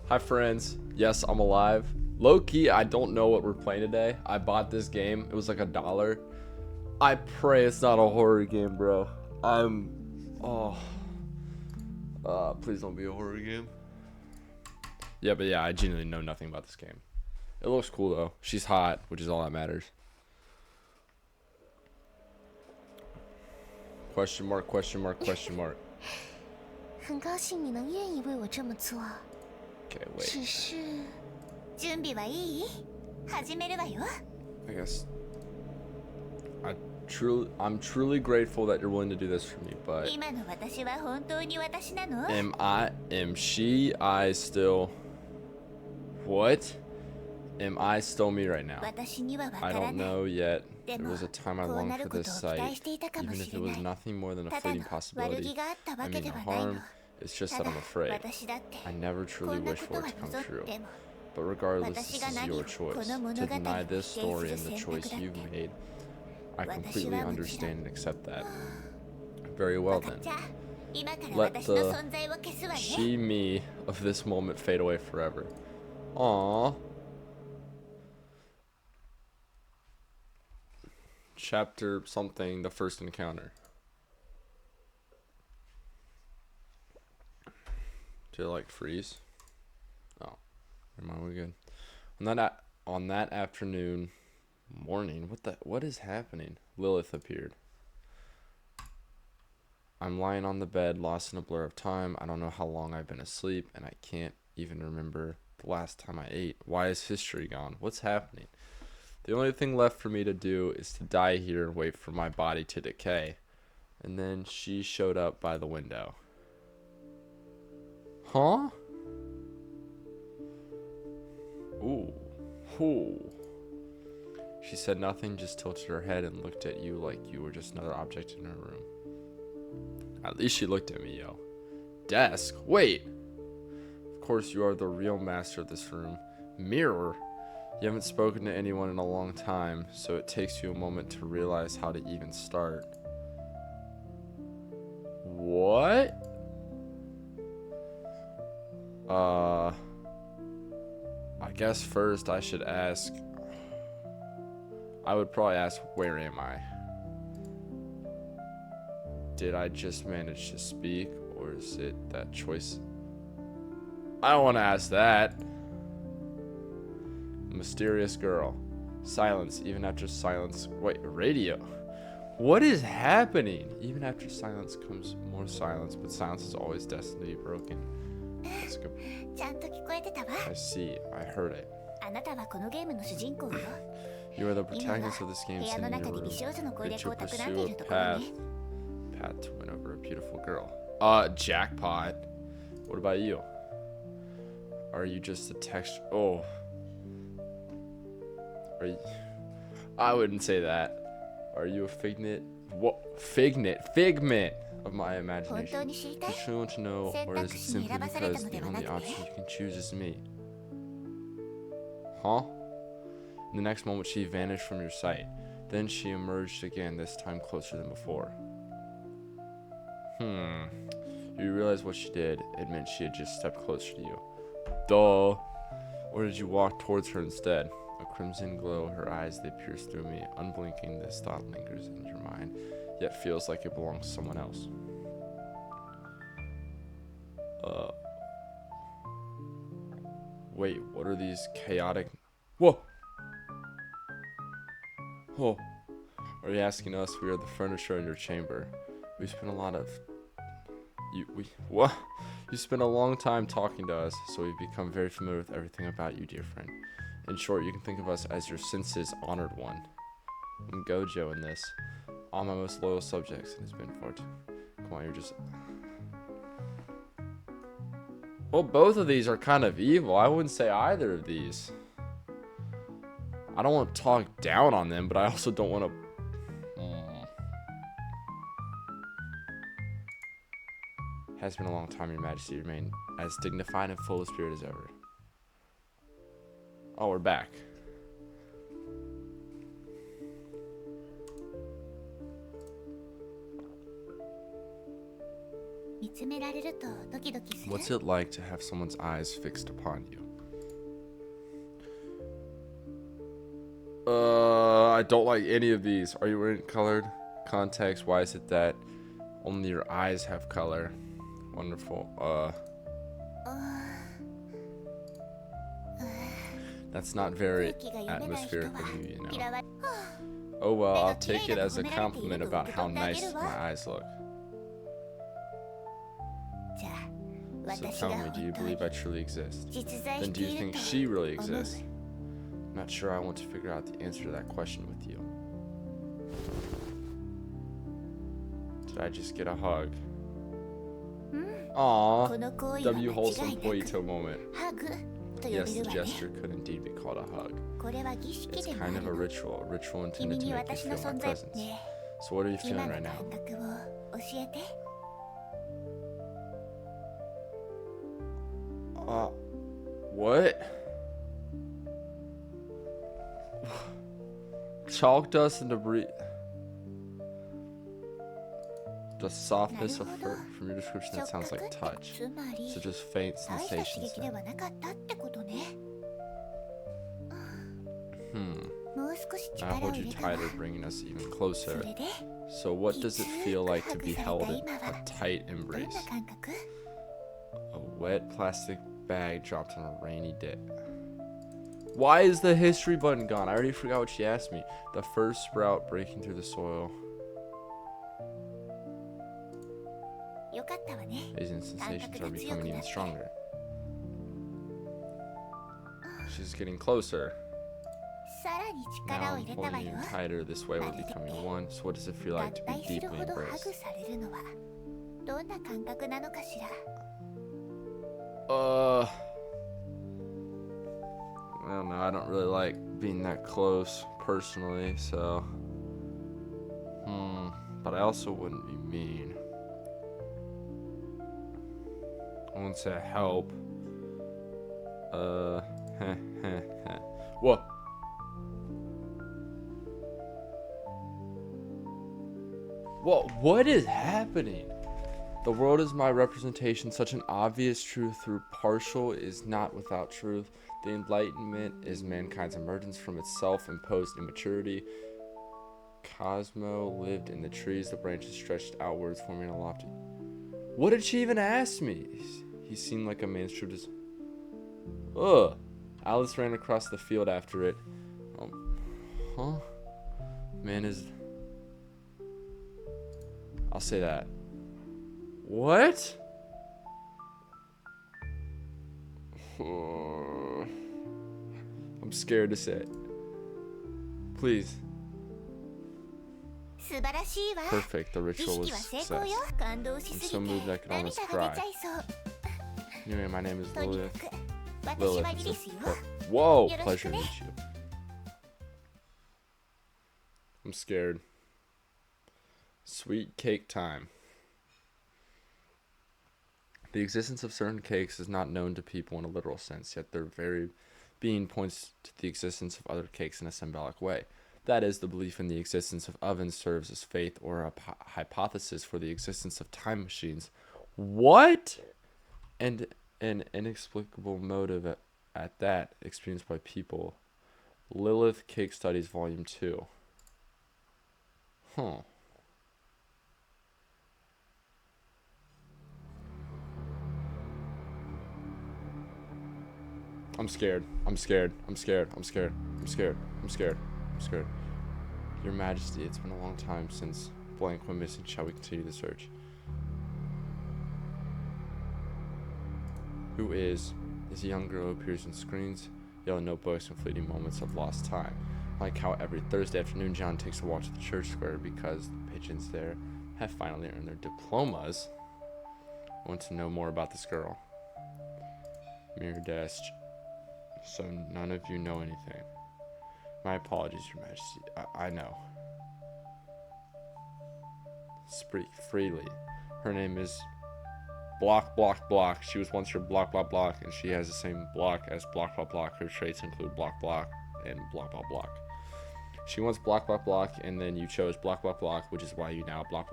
Hi friends. Yes, I'm alive. Low-key, I don't know what we're playing today. I bought this game. It was like $1. I pray it's not a horror game, bro. Please don't be a horror game. Yeah, but yeah, I genuinely know nothing about this game. It looks cool though. She's hot, which is all that matters. Question mark, question mark, question mark. 很高兴你能愿意为我这么做。Okay, wait. 只是，準備はいい？始めるわよ。I guess I'm truly grateful that you're willing to do this for me, but 今の私は本当に私なの？ am she I still what? Am I still me right now? 私にはわか I らな don't い。 know yet. で There も was a time I こう longed な for るこ this とを期 sight, 待していたかも even し if れ it な was い。 nothing more than a ただ fleeting の悪 possibility. 気があったわ I け mean で no はないの。 harm. It's just た that だ I'm afraid. 私だって I never こ truly んな wish こと for は it to come 望 true. んでも But regardless, 私 this が is 何を your こ choice. の To 物語を deny 否 this 定す story る and the 選 choice 択だっ you've て。 made, I 私 completely はもちろん understand and accept that. Very well わかっ then. ちゃ今から Let 私の the 存在を消すわね。 she me of this moment fade away forever. Aww. Chapter something, the first encounter. Do you like freeze? Oh, never mind, we're good. On that afternoon, morning, what is happening? Lilith appeared. I'm lying on the bed, lost in a blur of time. I don't know how long I've been asleep, and I can't even remember the last time I ate. Why is history gone? What's happening? The only thing left for me to do is to die here and wait for my body to decay. And then she showed up by the window. Huh? Ooh. Ooh. She said nothing, just tilted her head and looked at you like you were just another object in her room. At least she looked at me, yo. Desk? Wait! Of course you are the real master of this room. Mirror? You haven't spoken to anyone in a long time, so it takes you a moment to realize how to even start. What? I guess first I should ask. I would probably ask, where am I? Did I just manage to speak, or is it that choice? I don't want to ask that. Mysterious girl. Silence, even after silence. Wait, radio. What is happening? Even after silence comes more silence, but silence is always destined to be broken. That's good. ちゃんと聞こえてたわ。 I see. I heard it. あなたはこのゲームの主人公よ。 You are the protagonist of this 部 game, 屋 sitting の in your 中で美 room. 少女の攻 Get 略 to を企ん pursue でい a るところ path ね。 to win over a beautiful girl. Jackpot. What about you? Are you just a text? Oh. Are you... I wouldn't say that. Are you a figment? What? Figment of my 本 imagination. 当に知りた You い？ truly want to know, or is it simply because the only option you can choose is me? Huh? In the next moment, she vanished from your sight. Then she emerged again, this time closer than before. You realize what she did. It meant she had just stepped closer to you. Duh. Or did you walk towards her instead? A crimson glow, her eyes, they pierce through me. Unblinking, this thought lingers in your mind, yet feels like it belongs to someone else. Wait, what are these chaotic... Whoa! Oh. Are you asking us? We are the furniture in your chamber. We spent a lot of... What? You spent a long time talking to us, so we've become very familiar with everything about you, dear friend. In short, you can think of us as your senses honored one. I'm Gojo in this. All my most loyal subjects, and it's been far too... Come on, you're just... Well, both of these are kind of evil. I wouldn't say either of these. I don't want to talk down on them, but I also don't want to... Has been a long time, Your Majesty. Remain as dignified and full of spirit as ever. Oh, we're back. 見つめられるとドキドキする。 What's it like to have someone's eyes fixed upon you? I don't like any of these. Are you wearing colored contacts? Why is it that only your eyes have color? Wonderful. That's not very atmospheric of you, you know. Oh well, I'll take it as a compliment about how nice my eyes look. じゃあ So 私 tell が me, do you 本当に believe I truly exist? 実在 Then し do て you いる think と she really 思う。 exists? I'm not sure I want to figure out the answer to that question with you. Did I just get a hug? こ Aww. の行為は間 W 違 wholesome いなく poito moment. ハグと呼べ Yes, る the わね。 gesture could indeed be called a hug. これは儀式 It's でもあ kind of る a の。 ritual 君 intended to に make you 私の feel my 存在 presence. ね。 So what are you 今 feeling の right 感 now? 覚を教えて。 What? Chalk dust and debris. The softness of fur. From your description, 触 it sounds 覚 like って touch. つまり So just faint 大した刺 sensations 激で then. はなかったってことね。 Hmm. もう少し I 力を hold 入 you れたわ。 tighter, bringing us even そ closer. れで So what does it feel like to be held in a tight どん embrace? な感覚？ A wet plastic bag dropped on a rainy day. Why is the history button gone? I already forgot what she asked me. The first sprout breaking through the soil. よかったわね。 These sensations are becoming even stronger. She's getting closer. さらに Now 力を I'm 入れたわ holding よ。 you tighter. This way we're becoming one. So what does it feel 合 like to be 体する deeply ほどハグ embraced? されるのはどんな感覚なのかしら。 I don't know. I don't really like being that close personally, so. But I also wouldn't be mean. I wouldn't say help. What? What is happening? The world is my representation. Such an obvious truth through partial is not without truth. The Enlightenment is mankind's emergence from its self-imposed immaturity. Cosmo lived in the trees, the branches stretched outwards, forming a lofty. What did she even ask me? He seemed like a man's true desire. Ugh. Alice ran across the field after it. Huh? Man is. I'll say that. What? I'm scared to say it. Please. 素晴らしいわ。 Perfect. The 儀 ritual 式 was は a 成功 success. よ。感動し I'm す so ぎ moved I て could almost 涙が出 cry. ちゃいそう。 Anyway, my name is とに Lilith. かく私 Lilith. はリリスよ。 Whoa! Yoroshiku Pleasure to ne. meet you. I'm scared. Sweet cake time. The existence of certain cakes is not known to people in a literal sense, yet their very being points to the existence of other cakes in a symbolic way. That is, the belief in the existence of ovens serves as faith or a hypothesis for the existence of time machines. What? And an inexplicable motive at that, experienced by people. Lilith Cake Studies Volume 2. Huh. I'm scared. I'm scared. I'm scared. I'm scared. I'm scared. I'm scared. I'm scared. Your Majesty, it's been a long time since blank went missing. Shall we continue the search? Who is a young girl who appears in screens, yellow notebooks, and fleeting moments of lost time. Like how every Thursday afternoon John takes a walk to the church square because the pigeons there have finally earned their diplomas. I want to know more about this girl. Mirror Desk. So none of you know anything. My apologies, Your Majesty. I know. Speak freely. Her name is Block. She was once your Block, and she has the same block as Block. Her traits include Block, and Block. She wants Block, and then you chose Block, which is why you now Block,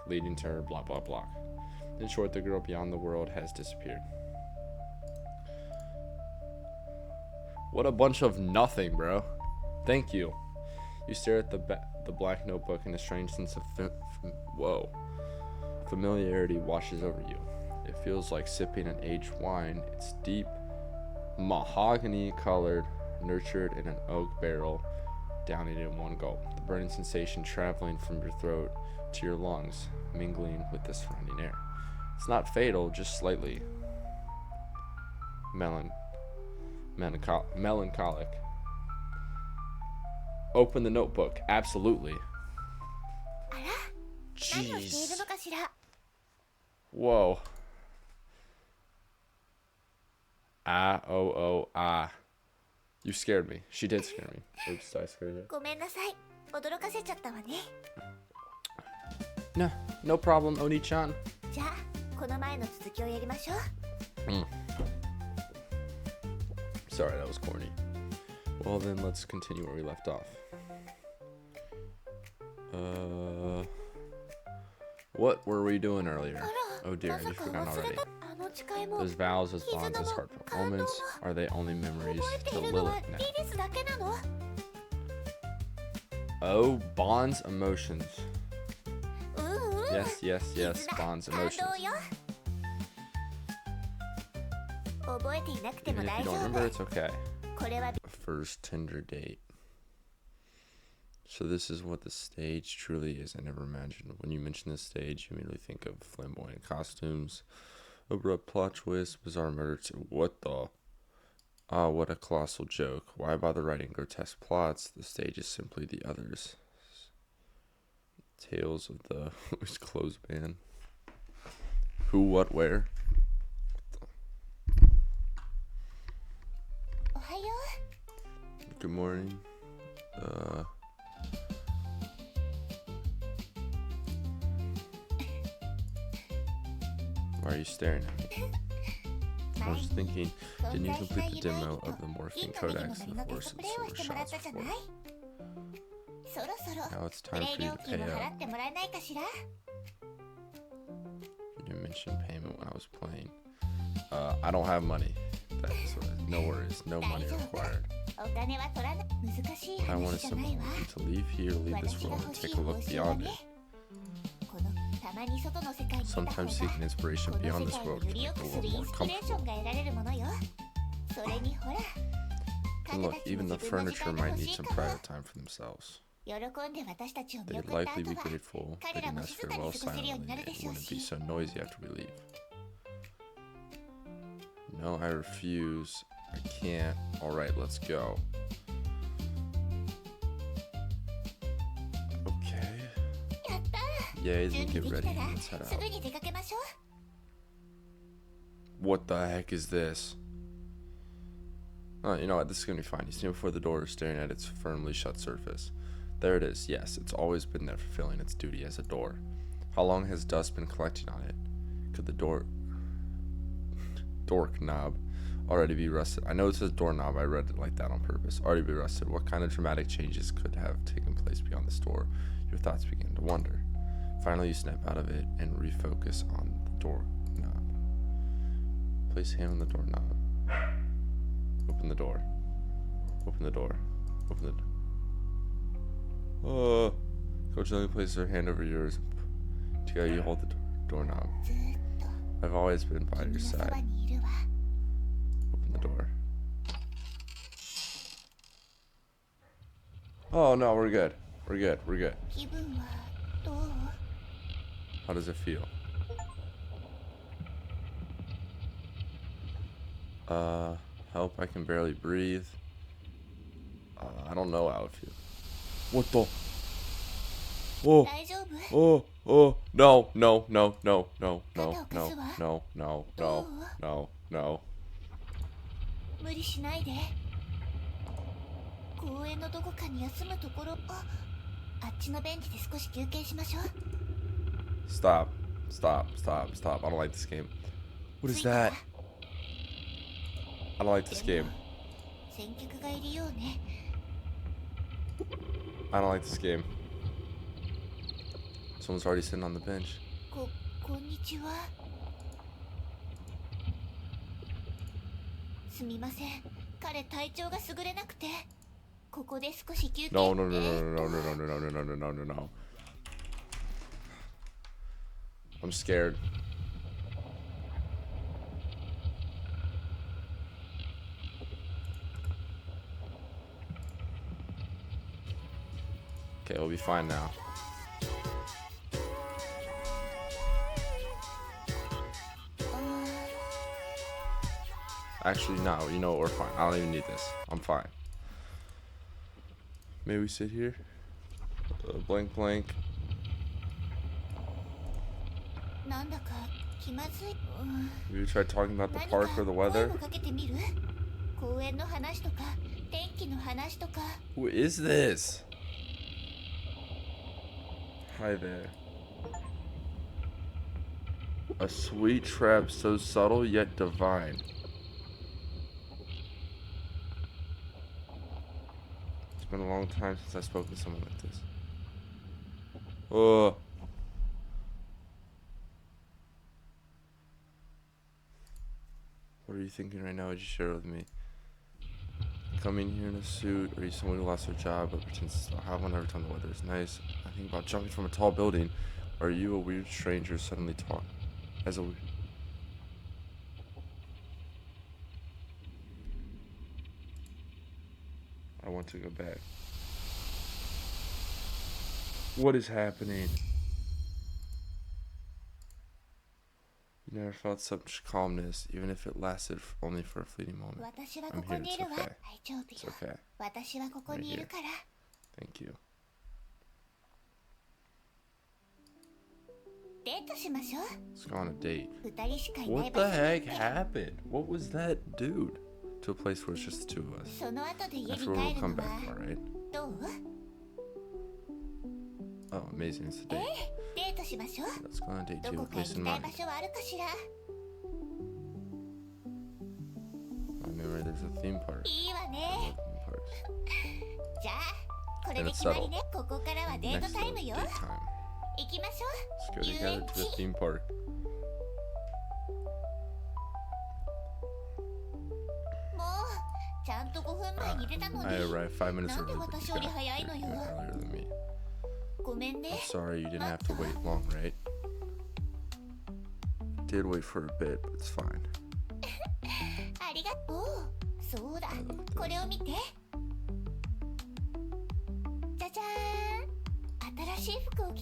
leading to her Block. In short, the girl beyond the world has disappeared. What a bunch of nothing, bro. Thank you. You stare at the black notebook and a strange sense of familiarity washes over you. It feels like sipping an aged wine. It's deep, mahogany colored, nurtured in an oak barrel, downing in one gulp. The burning sensation traveling from your throat to your lungs, mingling with the surrounding air. It's not fatal, just slightly melancholic. Open the notebook. Absolutely. Jeez. Whoa. You scared me. She did scare me. Oops, I scared her. No problem, Oni-chan. Sorry, that was corny. Well then, let's continue where we left off. What were we doing earlier? Oh dear, have you forgotten already? Those vows, those bonds, those heartfelt moments, are they only memories to Lilith now? Oh, bonds, emotions. Yes, bonds, emotions. Even if you don't remember, it's okay. First Tinder date. So this is what the stage truly is. I never imagined. When you mention this stage, you immediately think of flamboyant costumes, abrupt plot twist, bizarre murder. What the? What a colossal joke. Why bother writing grotesque plots? The stage is simply the others. Tales of the clothes band. Who, what, where? Good morning. Why are you staring at me? I was thinking, didn't you complete the demo of the morphine codex and the force of the silver shots before? Now it's time for you to pay up. You didn't mention payment when I was playing. I don't have money. That's no worries, no money required. I want to simply want you to leave here, leave this world, and take a look beyond it. Sometimes seeking inspiration beyond this world can make the world more comfortable. And look, even the furniture might need some private time for themselves. They'd likely be grateful, bidding us farewell silently, and it wouldn't be so noisy after we leave. No, I refuse. I can't. Alright, let's go. Okay. Yay, then get ready. Let's head out. What the heck is this? Oh, you know what? This is gonna be fine. You stand before the door, staring at its firmly shut surface. There it is. Yes, it's always been there, fulfilling its duty as a door. How long has dust been collecting on it? Could the dork knob already be rusted? I know it says doorknob. I read it like that on purpose. Already be rusted. What kind of dramatic changes could have taken place beyond this door? Your thoughts begin to wander. Finally, you snap out of it and refocus on the doorknob. Place hand on the doorknob. Open the door. Open the door. Open the door. Oh. Coach gently places her hand over yours. Together you hold the doorknob. I've always been by your side. Open the door. Oh no, we're good. We're good. We're good. How does it feel? Help, I can barely breathe. I don't know how it feels. What the? Oh, no, no, no, no, no, no, no, no, no, no, no, no. Stop. I don't like this game. What is that? I don't like this game. I don't like this game. Someone's already sitting on the bench. すみません。彼体調が優れなくて。ここで少し休憩。 No, no, no, no, no, no, no, no, no, no, no, no, no, no. I'm scared. Okay, we'll be fine now. Actually, no, you know what, we're fine. I don't even need this. I'm fine. May we sit here? Blank, blank. なんだか気まずい。We tried talking about the park or the weather. 声をかけてみる？公園の話とか天気の話とか。 Who is this? Hi there. A sweet trap so subtle yet divine. It's been a long time since I spoke to someone like this. Oh. What are you thinking right now? Would you share it with me? Coming here in a suit, or are you someone who lost their job but pretends to still have one every time the weather is nice? I think about jumping from a tall building. Or are you a weird stranger suddenly talk as a... I want to go back. What is happening? You never felt such calmness, even if it lasted only for a fleeting moment. I'm here, it's okay. It's okay. Right here. Thank you. Let's go on a date. What the heck happened? What was that dude? To a place where it's just the two of us. After we'll come back, alright? Oh, amazing, it's a date. Let's go on a date to a place in mind. I remember there's a theme park. And it's settled. Next up, date time. Let's go together to the theme park. I arrived 5 minutes early, but you got here even earlier than me. I'm sorry you didn't have to wait long, right? Did wait for a bit, but it's fine.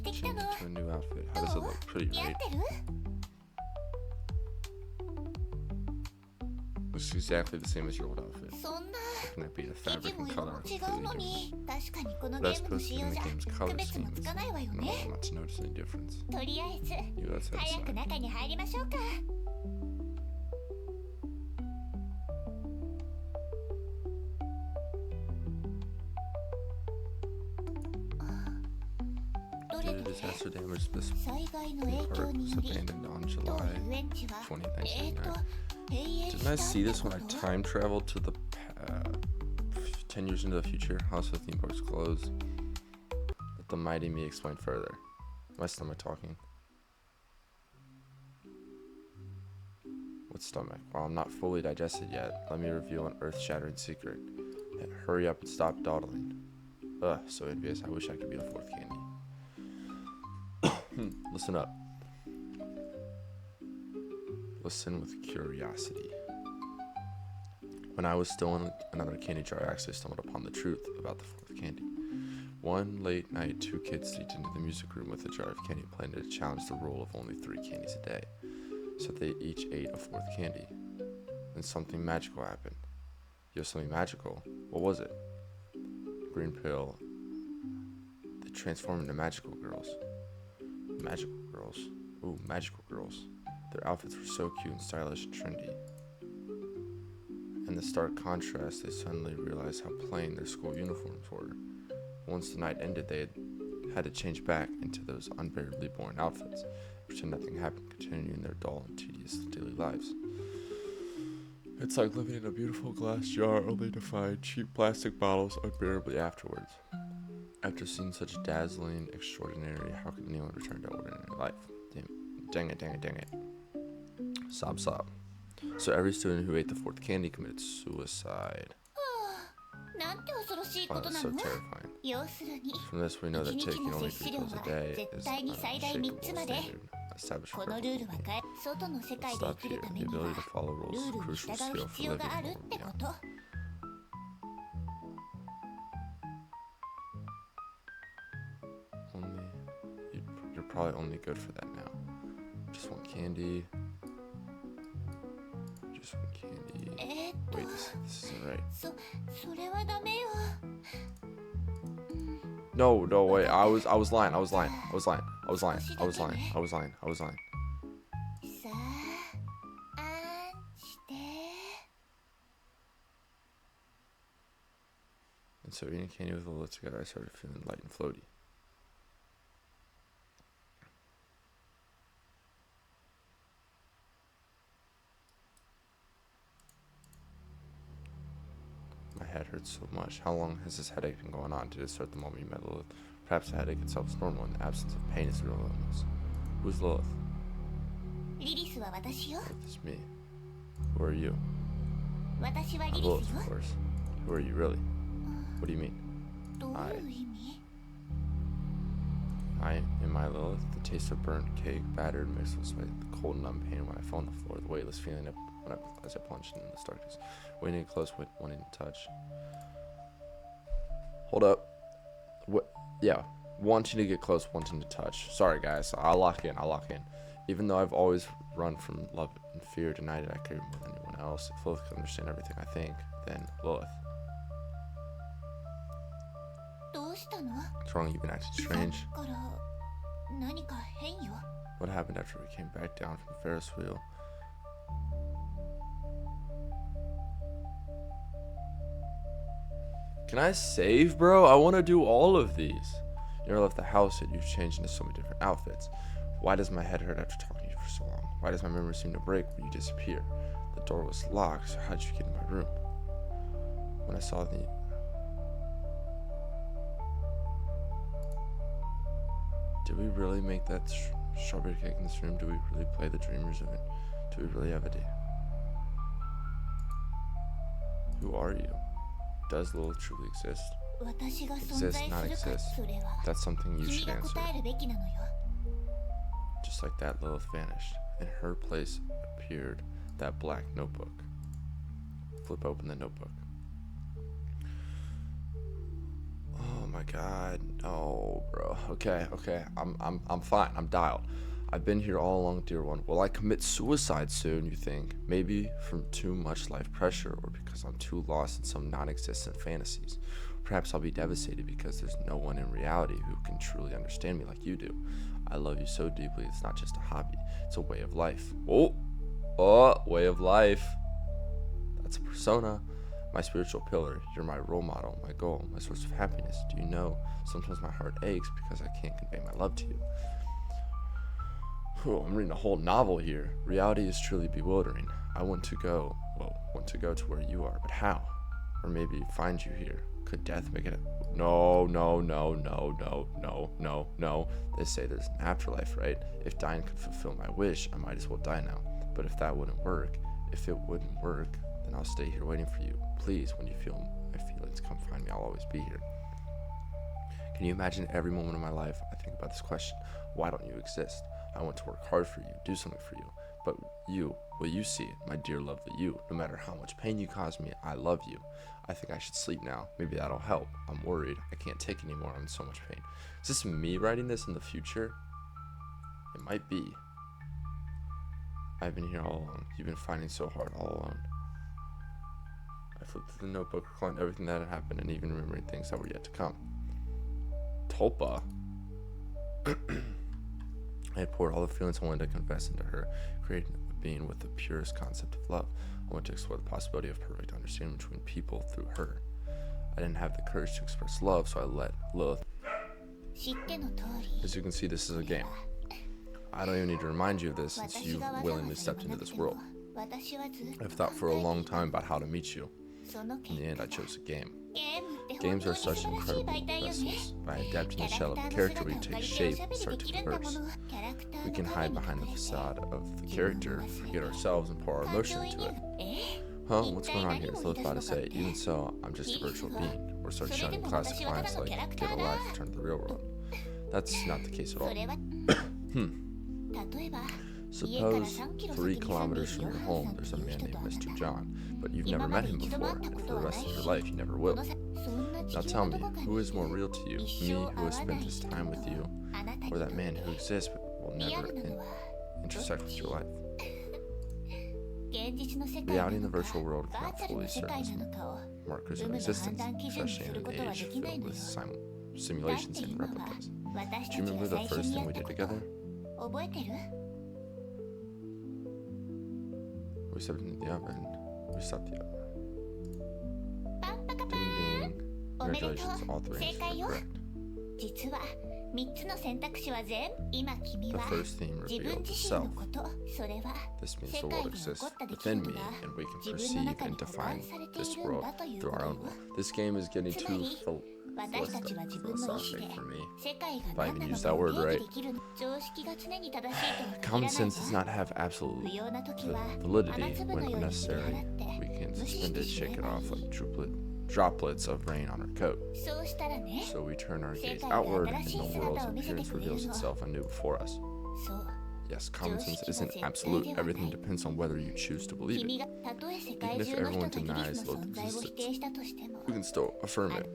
Changed into a new outfit. How does it look? Pretty, right? Looks exactly the same as your old outfit. Can that be the fabric and color? Completely different. But I suppose given the game's color scheme, it's normal not to notice any difference. You let's head inside. Due to disaster damage, this park was abandoned on July 20th, 1999. Didn't I see this when I time traveled to the 10 years into the future? House of theme parks closed. Let the mighty me explain further. My stomach talking. What stomach? Well, I'm not fully digested yet. Let me reveal an earth-shattering secret. Hurry up and stop dawdling. Ugh, so envious. I wish I could be the fourth candy. Listen up. Listen with curiosity. When I was still in another candy jar, I actually stumbled upon the truth about the fourth candy. One late night, 2 kids sneaked into the music room with a jar of candy, planning to challenge the rule of only 3 candies a day. So they each ate a 4th candy. Then something magical happened. You have something magical? What was it? Green pill. They transformed into magical girls. Magical girls. Ooh, magical girls. Their outfits were so cute and stylish and trendy. In the stark contrast, they suddenly realized how plain their school uniforms were. Once the night ended, they had to change back into those unbearably boring outfits, pretend nothing happened, continuing their dull and tedious daily lives. It's like living in a beautiful glass jar, only to find cheap plastic bottles unbearably afterwards. After seeing such dazzling, extraordinary, how could anyone return to ordinary life? Dang it. Sob. So every student who ate the fourth candy committed suicide. なんて恐ろしいこ Wow, と that's な so の。 terrifying. 要するに From this, we know that 1日 taking の only 摂取 3 量 pills a は day 絶 is 対 an に最大3 unshakable つまで。 standard established こ for のルールは everyone. 外の世界 Let's で stop 生きる here. ため The には ability to follow ル rules is ー a ルに crucial 従 skill う必 for 要が living ある in っ the て world こ beyond. と。Only, you're probably only good for that now. Just want candy. Just want candy. Wait, this isn't right. それはダメよ。 No, wait. I was lying. I was lying. I was lying. I was lying. I was lying. I was lying. I was lying. さあ、あんして。 And so eating candy with Lilith together, I started feeling light and floaty. My head hurts so much. How long has this headache been going on? Did it start the moment you met Lilith? Perhaps the headache itself is normal and the absence of pain is the real illness. Who's Lilith? リリスは私よ。 Lilith is me. Who are you? 私は I'm リリ Lilith, スよ of。course. Who are you really? What do you mean? どういう意味？ Am I Lilith? The taste of burnt cake, battered, mixed with sweat, the cold numb pain when I fell on the floor, the weightless feeling as I plunged into the darkness, waiting close, wanting to touch. Hold up. What? Yeah, wanting to get close, wanting to touch. Sorry, guys. I'll lock in. Even though I've always run from love and fear, denied it, I cared more than anyone else. If Lilith could understand everything I think, then Lilith. どうしたの？ What's wrong? You've been acting さっ strange. きから何か変よ。 What happened after we came back down from the Ferris wheel? Can I save, bro? I want to do all of these. You never left the house yet. You've changed into so many different outfits. Why does my head hurt after talking to you for so long? Why does my memory seem to break when you disappear? The door was locked, so how'd you get in my room? When I saw the... Did we really make that strawberry cake in this room? Do we really play the dreamers of it? Do we really have a day? Who are you? Does Lilith truly exist? 私が存在 Exist, す not るか、 exist. それは That's something you 君 should が answer. 答えるべきなのよ。 Just like that, Lilith vanished. In her place appeared that black notebook. Flip open the notebook. Oh my god. No, bro. Okay. I'm fine. I'm dialed. I've been here all along, dear one. Will I commit suicide soon, you think? Maybe from too much life pressure or because I'm too lost in some non-existent fantasies. Perhaps I'll be devastated because there's no one in reality who can truly understand me like you do. I love you so deeply, it's not just a hobby. It's a way of life. Oh, way of life. That's a persona. My spiritual pillar. You're my role model, my goal, my source of happiness. Do you know, sometimes my heart aches because I can't convey my love to you. I'm reading a whole novel here. Reality is truly bewildering. I want to go to where you are, but how? Or maybe find you here. Could death make it? No. They say there's an afterlife, right? If dying could fulfill my wish, I might as well die now. But if that wouldn't work, then I'll stay here waiting for you. Please, when you feel my feelings, come find me. I'll always be here. Can you imagine every moment of my life I think about this question? Why don't you exist? I want to work hard for you, do something for you. But you, will you see it, my dear lovely you? No matter how much pain you cause me, I love you. I think I should sleep now. Maybe that'll help. I'm worried. I can't take anymore. I'm in so much pain. Is this me writing this in the future? It might be. I've been here all along. You've been fighting so hard all alone. I flipped through the notebook, recalling everything that had happened and even remembering things that were yet to come. Tulpa. I had poured all the feelings I wanted to confess into her, creating a being with the purest concept of love. I wanted to explore the possibility of perfect understanding between people through her. I didn't have the courage to express love, so I let Lilith. 知っての通り。 As you can see, this is a game. I don't even need to remind you of this since you've willingly stepped into this world. 私はずっと I've thought for a long time about how to meet you. In the end, I chose a game. Games are such incredible vessels. By adapting the shell of a character, we take shape and start to converse. We can hide behind the facade of the character, forget ourselves, and pour our emotion into it. Huh? What's going on here? Is Lilith about to say, even so, I'm just a virtual being. Or start showing classic lines like, get a life, return to the real world. That's not the case at all. Suppose 3 kilometers from your home, there's a man named Mr. John, but you've never met him before, and for the rest of your life, you never will. Now tell me, who is more real to you? Me, who has spent this time with you, or that man who exists but will never intersect with your life? Reality in the virtual world cannot fully serve as markers of existence, especially in an age filled with simulations and replicas. Do you remember the first thing we did together? We stepped into the oven. We stopped the oven. Ding ding. Congratulations, all 3 answers are correct. The first theme revealed the self. This means the world exists within me, and we can perceive and define this world through our own world. This game is getting too philosophic for me, if I even use that word right. Common sense does not have absolute validity when unnecessary. We can suspend it, shake it off like droplets of rain on our coat. So we turn our gaze outward, and the world's appearance reveals itself anew before us. Yes, common sense isn't absolute. Everything depends on whether you choose to believe it. Even if everyone denies Lilith's existence, you can still affirm it.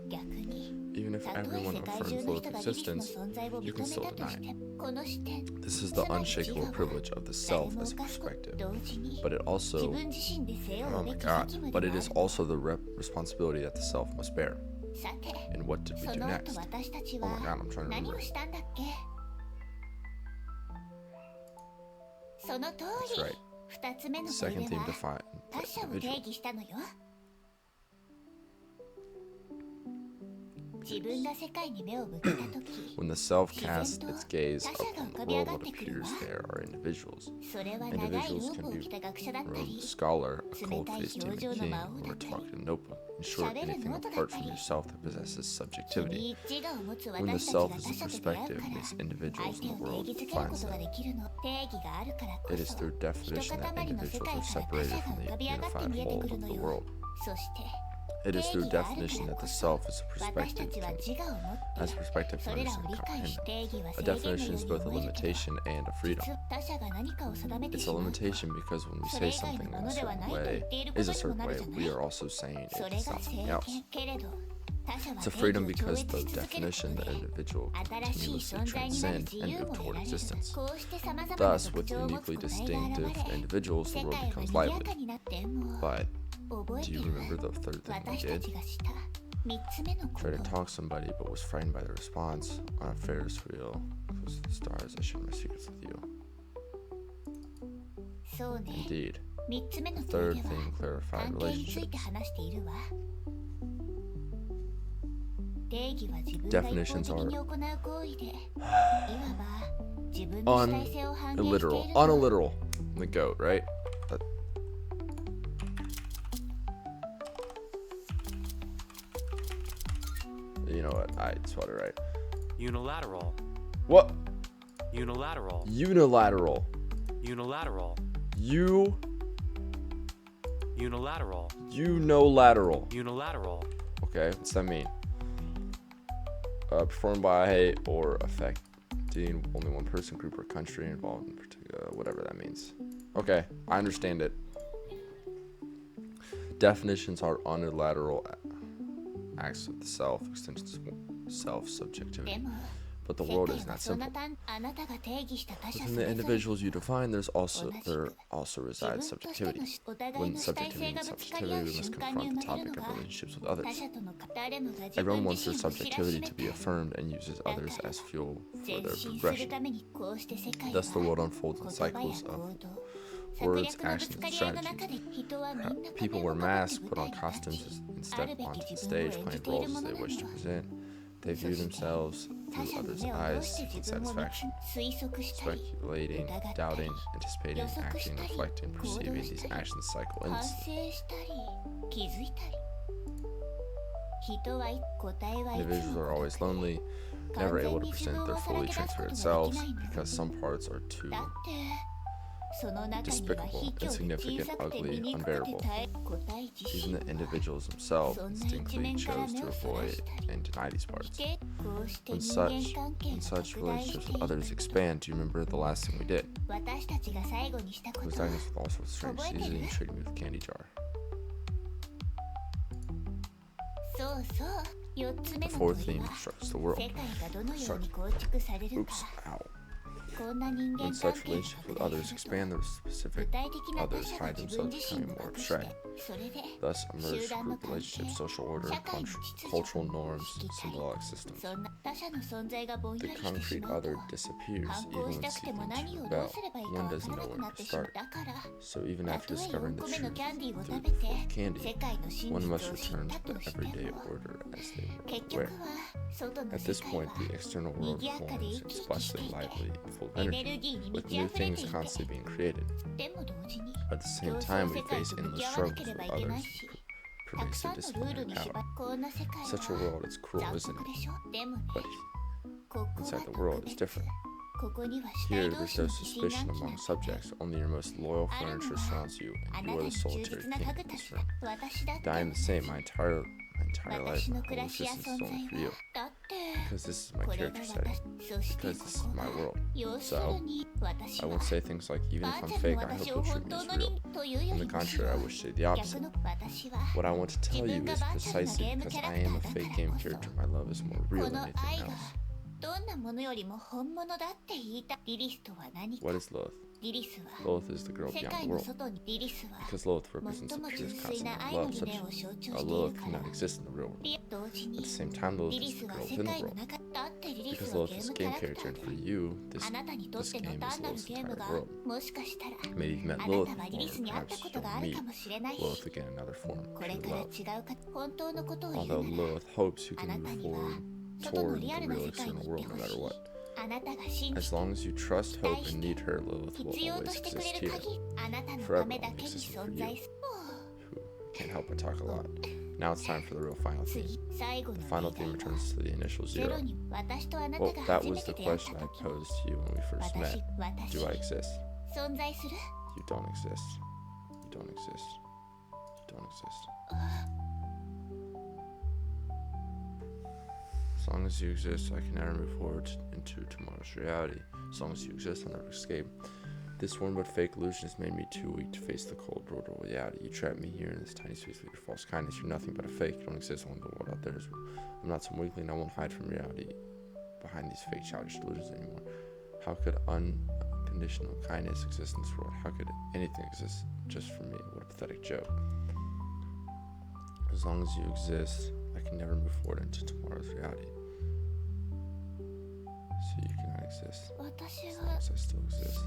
Even if everyone affirms Lilith's existence, you can still deny it. This is the unshakable privilege of the self as a perspective. But it also, oh my god, but it is also the responsibility that the self must bear. And what did we do next? Oh my god, I'm trying to remember. That's right. The second theme defined the individual. When the self casts its gaze upon the world, what appears there are individuals. Individuals can be a rogue scholar, a cold-faced demon king, or a talkative notebook. In short, anything apart from yourself that possesses subjectivity. When the self is a perspective, these individuals in the world defines them. It is through definition that individuals are separated from the unified whole of the world. It is through definition that the self is a perspective can understand and comprehend. A definition is both a limitation and a freedom. It's a limitation because when we say something in a certain way, we are also saying it is not something else. It's a freedom because the definition the individual can continuously transcend and move toward existence. Thus, with uniquely distinctive individuals, the world becomes lively. But do you remember the third thing we did? Try to talk to somebody but was frightened by the response. On a Ferris wheel, close to the stars, I share my secrets with you. Indeed. The third thing clarified relationships. Definitions are unliteral. The goat, right? You know what? I spelled it right. Unilateral. What? Unilateral. Unilateral. Unilateral. Unilateral. Unilateral. Okay, what's that mean? Performed by or affecting only one person, group, or country involved in particular, whatever that means. Okay, I understand it. Definitions are unilateral acts of the self, extensions of self-subjectivity. But the world is not simple. Within the individuals you define, there also resides subjectivity. When subjectivity means subjectivity, we must confront the topic of relationships with others. Everyone wants their subjectivity to be affirmed and uses others as fuel for their progression. Thus, the world unfolds in cycles of words, actions, and strategies. People wear masks, put on costumes, and step onto the stage, playing roles as they wish to present. They view themselves through others' eyes, seeking satisfaction, speculating, doubting, anticipating, acting, reflecting, perceiving. These actions cycle endlessly. Individuals are always lonely, never able to present their fully transparent selves because some parts are too despicable, insignificant, ugly, unbearable. Even the individuals themselves instinctively chose to avoid and deny these parts. When such relationships with others expand, do you remember the last thing we did? I was diagnosed with all sorts of strange diseases and you treated me with a candy jar. The fourth theme constructs the world. Oops, ow. When such relationships with others expand, the specific others hide themselves, becoming more abstract. Thus emerge group relationships, social order, cultural norms, symbolic systems. The concrete other disappears even when seeking to rebel. One doesn't know where to start. So even after discovering the truth through the form of candy, one must return to the everyday order as they were aware. At this point, the external world forms explicitly, lively, and full of energy, with new things constantly being created. At the same time, we face endless struggles with others, pervasive disciplinary power. Such a world is cruel, isn't it? But inside the world is different. Here, there's no suspicion among subjects, only your most loyal furniture surrounds you, and you are the solitary king of this room. I am the same my entire life, my whole existence is only for you. Because this is my character setting. Because this is my world. So, I won't say things like, even if I'm fake, I hope you'll treat me as real. On the contrary, I wish to say the opposite. What I want to tell you is precisely because I am a fake game character, my love is more real than anything else. What is Lilith? Lilith is the girl beyond the world. Because Lilith represents the purest concept of love, such a Lilith cannot exist in the real world. At the same time, Lilith is the girl within the world. Because Lilith is a game character, and for you, this game is Lilith's entire world. Maybe you've met Lilith before, perhaps you'll meet Lilith again in another form, pure love. Although Lilith hopes you can move forward toward the real external world no matter what. As long as you trust, hope, and need her, Lilith will always exist here. Forever only existing for you. Can't help but talk a lot. Now it's time for the real final theme. The final theme returns to the initial 0. Well, that was the question I posed to you when we first met. Do I exist? You don't exist. You don't exist. You don't exist. As long as you exist, I can never move forward into tomorrow's reality. As long as you exist, I'll never escape. This one but fake illusion has made me too weak to face the cold world of reality. You trapped me here in this tiny space with your false kindness. You're nothing but a fake. You don't exist. Only the world out there is real. I'm not some weakling. I won't hide from reality behind these fake childish illusions anymore. How could unconditional kindness exist in this world? How could anything exist just for me? What a pathetic joke. As long as you exist, I can never move forward into tomorrow's reality. So you cannot exist. As long as I still exist.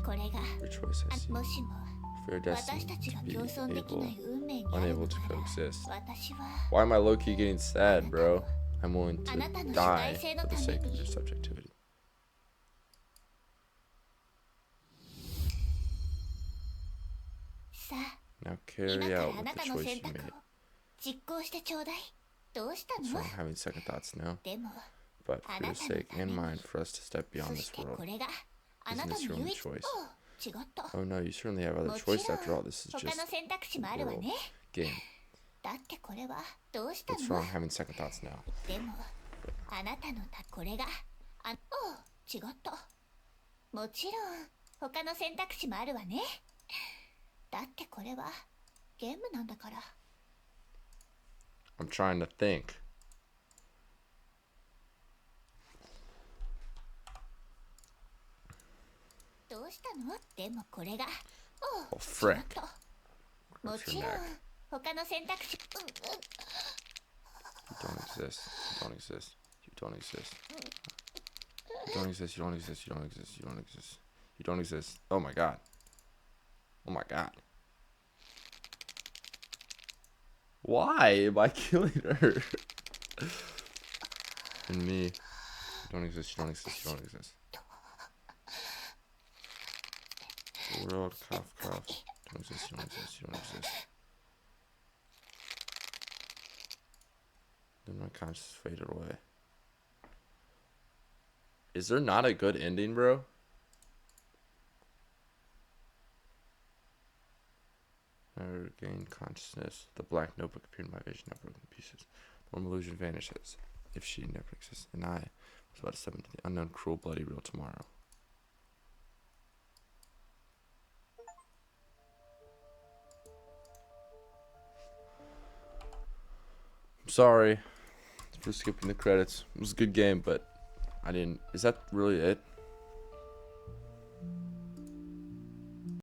Your choice, I see. If we are destined to be unable to coexist. Why am I low-key getting sad, bro? I'm willing to die for the sake of your subjectivity. Now carry out what the choice you made. What's wrong having second thoughts now? But for your sake and mine, for us to step beyond this world, isn't this your only choice? Oh no, you certainly have other choices. After all, this is just a world game. What's wrong having second thoughts now? I'm trying to think. Oh, frick. What's your neck? You don't exist. You don't exist. You don't exist. You don't exist. You don't exist. You don't exist. You don't exist. You don't exist. Oh my god. Oh my god. Why am I killing her? And me. You don't exist. You don't exist. You don't exist. The world, cough, cough. You don't exist. You don't exist. You don't exist. Then my conscience faded away. Is there not a good ending, bro? I regained consciousness. The black notebook appeared in my vision, now broken to pieces. The warm illusion vanishes. If she never exists, and I was about to step into the unknown, cruel, bloody, real tomorrow. I'm sorry for skipping the credits. It was a good game, but I didn't. Is that really it?